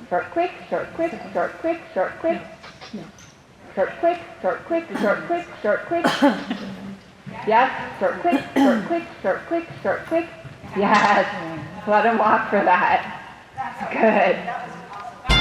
Short, quick, short, quick, short, quick, short, quick. Short, quick, short, quick, short, quick, short, quick. Yes, short, quick, short, quick, short, quick, short, quick. Yes, let him walk for that. Good.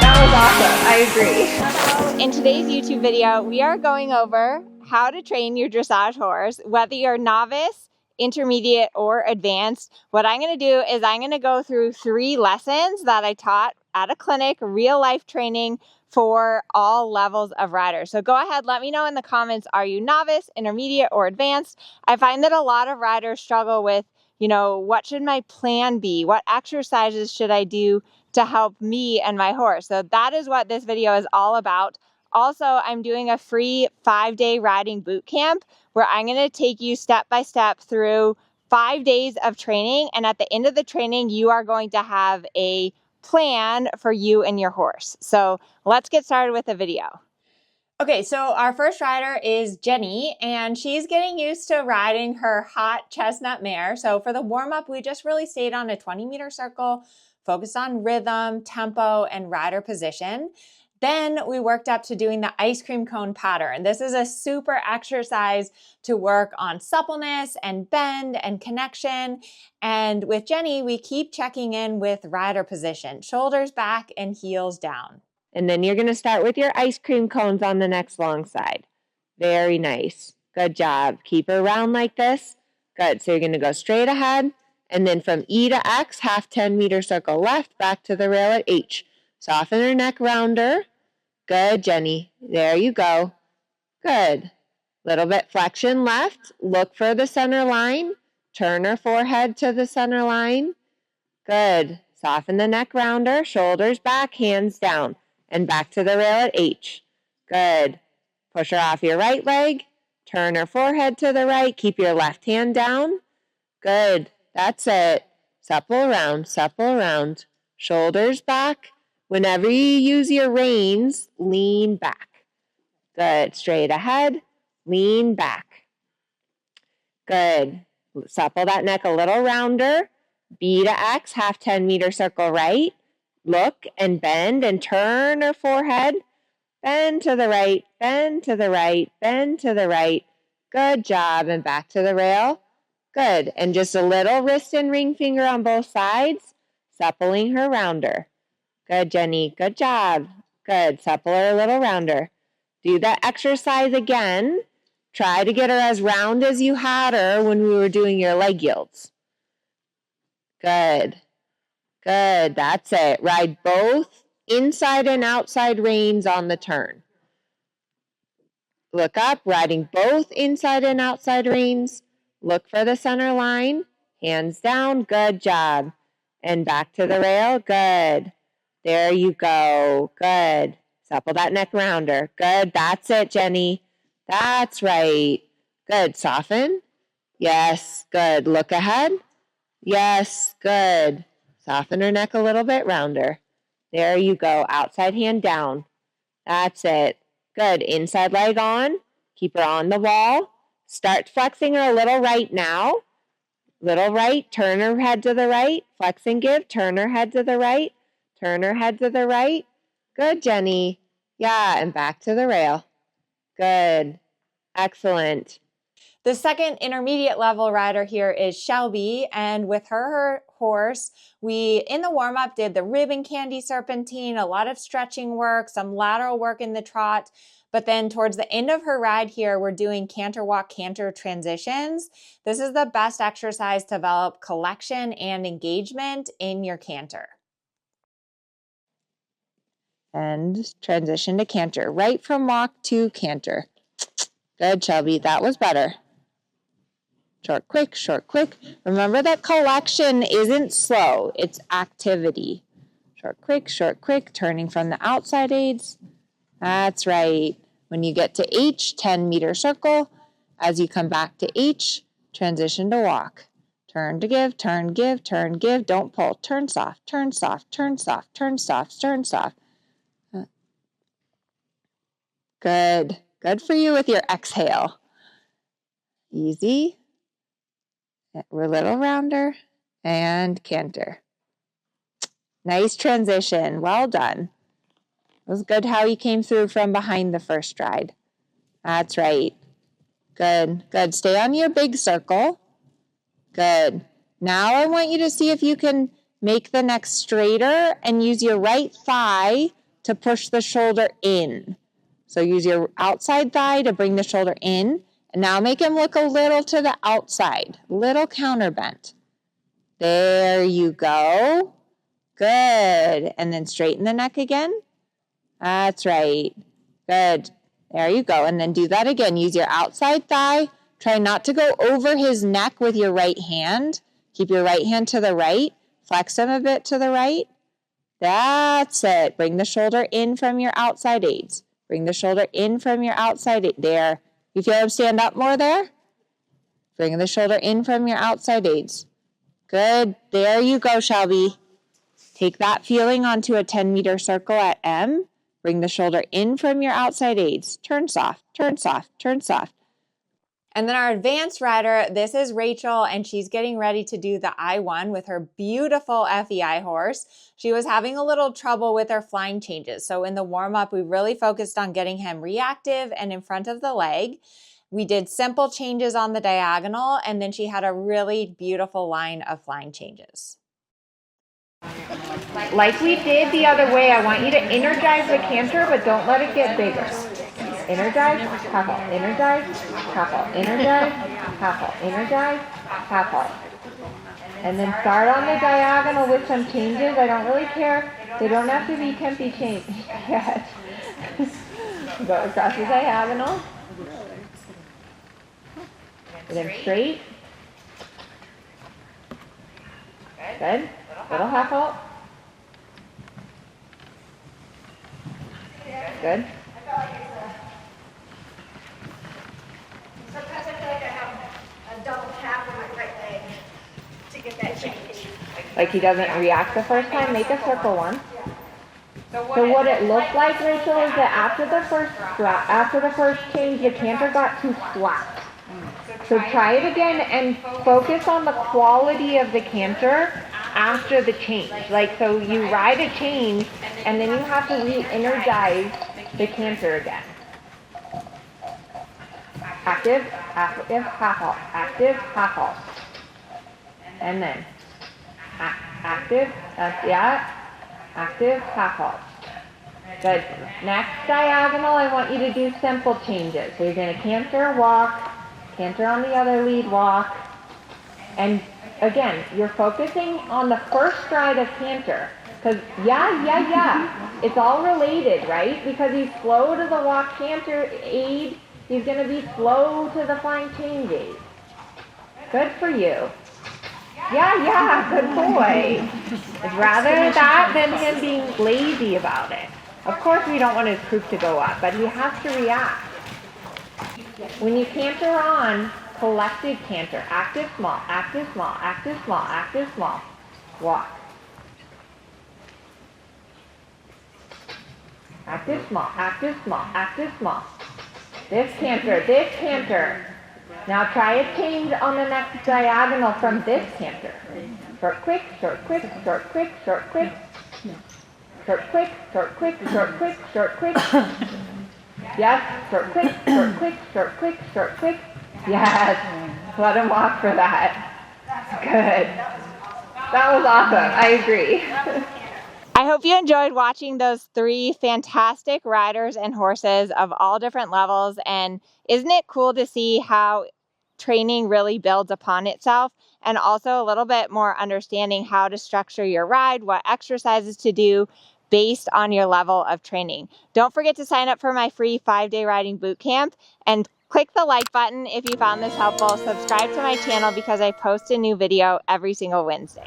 That was awesome. I agree. In today's YouTube video, we are going over how to train your dressage horse, whether you're novice, intermediate, or advanced. What I'm going to do is I'm going to go through 3 lessons that I taught at a clinic, real life training for all levels of riders. So go ahead, let me know in the comments, are you novice, intermediate, or advanced? I find that a lot of riders struggle with, what should my plan be? What exercises should I do to help me and my horse? So that is what this video is all about. Also, I'm doing a free 5-day riding boot camp where I'm going to take you step by step through 5 days of training. And at the end of the training, you are going to have a plan for you and your horse. So let's get started with the video. Okay, so our first rider is Jenny, and she's getting used to riding her hot chestnut mare. So for the warm-up, we just really stayed on a 20-meter circle, focused on rhythm, tempo, and rider position. Then we worked up to doing the ice cream cone pattern. This is a super exercise to work on suppleness and bend and connection. And with Jenny, we keep checking in with rider position, shoulders back and heels down. And then you're going to start with your ice cream cones on the next long side. Very nice. Good job. Keep her round like this. Good. So you're going to go straight ahead. And then from E to X, half 10-meter circle left, back to the rail at H. Soften her neck rounder. Good, Jenny. There you go. Good. Little bit flexion left. Look for the center line. Turn her forehead to the center line. Good. Soften the neck rounder. Shoulders back, hands down. And back to the rail at H. Good. Push her off your right leg. Turn her forehead to the right. Keep your left hand down. Good. That's it. Supple around, supple around. Shoulders back. Whenever you use your reins, lean back. Good. Straight ahead. Lean back. Good. Supple that neck a little rounder. B to X, half 10-meter circle right. Look and bend and turn her forehead. Bend to the right, bend to the right, bend to the right. Good job. And back to the rail. Good. And just a little wrist and ring finger on both sides, suppling her rounder. Good, Jenny. Good job. Good. Supple her a little rounder. Do that exercise again. Try to get her as round as you had her when we were doing your leg yields. Good. Good, that's it. Ride both inside and outside reins on the turn. Look up, riding both inside and outside reins. Look for the center line. Hands down, good job. And back to the rail, good. There you go, good. Supple that neck rounder. Good, that's it, Jenny. That's right. Good, soften. Yes, good. Look ahead. Yes, good. Soften her neck a little bit rounder. There you go. Outside hand down. That's it. Good. Inside leg on. Keep her on the wall. Start flexing her a little right now. Little right. Turn her head to the right. Flex and give. Turn her head to the right. Turn her head to the right. Good, Jenny. Yeah, and back to the rail. Good. Excellent. The second intermediate level rider here is Shelby, and with her horse, we, in the warm-up, did the ribbon candy serpentine, a lot of stretching work, some lateral work in the trot, but then towards the end of her ride here, we're doing canter walk, canter transitions. This is the best exercise to develop collection and engagement in your canter. And transition to canter, right from walk to canter. Good, Shelby, that was better. Short, quick, short, quick. Remember that collection isn't slow, it's activity. Short, quick, turning from the outside aids. That's right. When you get to H, 10-meter circle. As you come back to H, transition to walk. Turn to give, turn, give, turn, give. Don't pull. Turn soft, turn soft, turn soft, turn soft, turn soft. Good. Good for you with your exhale. Easy. We're a little rounder and canter. Nice transition. Well done. It was good how he came through from behind the first stride. That's right. Good, good. Stay on your big circle. Good. Now I want you to see if you can make the neck straighter and use your right thigh to push the shoulder in. So use your outside thigh to bring the shoulder in. And now make him look a little to the outside, little counterbent. There you go. Good. And then straighten the neck again. That's right. Good. There you go. And then do that again. Use your outside thigh. Try not to go over his neck with your right hand. Keep your right hand to the right. Flex him a bit to the right. That's it. Bring the shoulder in from your outside aids. Bring the shoulder in from your outside aid. There. You feel him stand up more there? Bring the shoulder in from your outside aids. Good. There you go, Shelby. Take that feeling onto a 10-meter circle at M. Bring the shoulder in from your outside aids. Turn soft, turn soft, turn soft. And then our advanced rider, this is Rachel, and she's getting ready to do the I1 with her beautiful FEI horse. She was having a little trouble with her flying changes. So in the warm-up, we really focused on getting him reactive and in front of the leg. We did simple changes on the diagonal, and then she had a really beautiful line of flying changes. Like we did the other way, I want you to energize the canter, but don't let it get bigger. Energize, tackle, energize, tackle, energize, tackle, energize, tackle. And then start on the diagonal with some changes. I don't really care. They don't have to be tempi change yet. Go across the diagonal. And then straight. Good. Little half halt. Good. Sometimes I feel like I have a double tap on my right leg to get that change. Like he doesn't react the first time, make a circle one. So what it looked like, Rachel, is that after the first change, the canter got too flat. So try it again and focus on the quality of the canter after the change. Like, so you ride a change and then you have to re-energize the canter again. Active, active, half halt, active, half halt. And then active, active, half halt. Good. Next diagonal, I want you to do simple changes. So you're going to canter, walk, canter on the other lead, walk. And again, you're focusing on the first stride of canter. Because it's all related, right? Because he's slow to the walk canter aid, he's going to be slow to the flying change aid. Good for you. Yeah, good boy. It's rather that than him being lazy about it. Of course we don't want his croup to go up, but he has to react. When you canter on, collected canter, active, small, active, small, active, small, active, small, walk. Active, small, active, small, active, small. This canter. Now try a change on the next diagonal from this canter. Short, quick, short, quick, short, quick, short, quick. Short, quick, short, quick, short, quick, short, quick. Yes, short, quick, short, quick, short, quick, short, quick. Yes, let him walk for that. Good. That was awesome. I agree. I hope you enjoyed watching those 3 fantastic riders and horses of all different levels. And isn't it cool to see how training really builds upon itself, and also a little bit more understanding how to structure your ride, what exercises to do based on your level of training. Don't forget to sign up for my free 5-day riding boot camp and click the like button if you found this helpful. Subscribe to my channel because I post a new video every single Wednesday.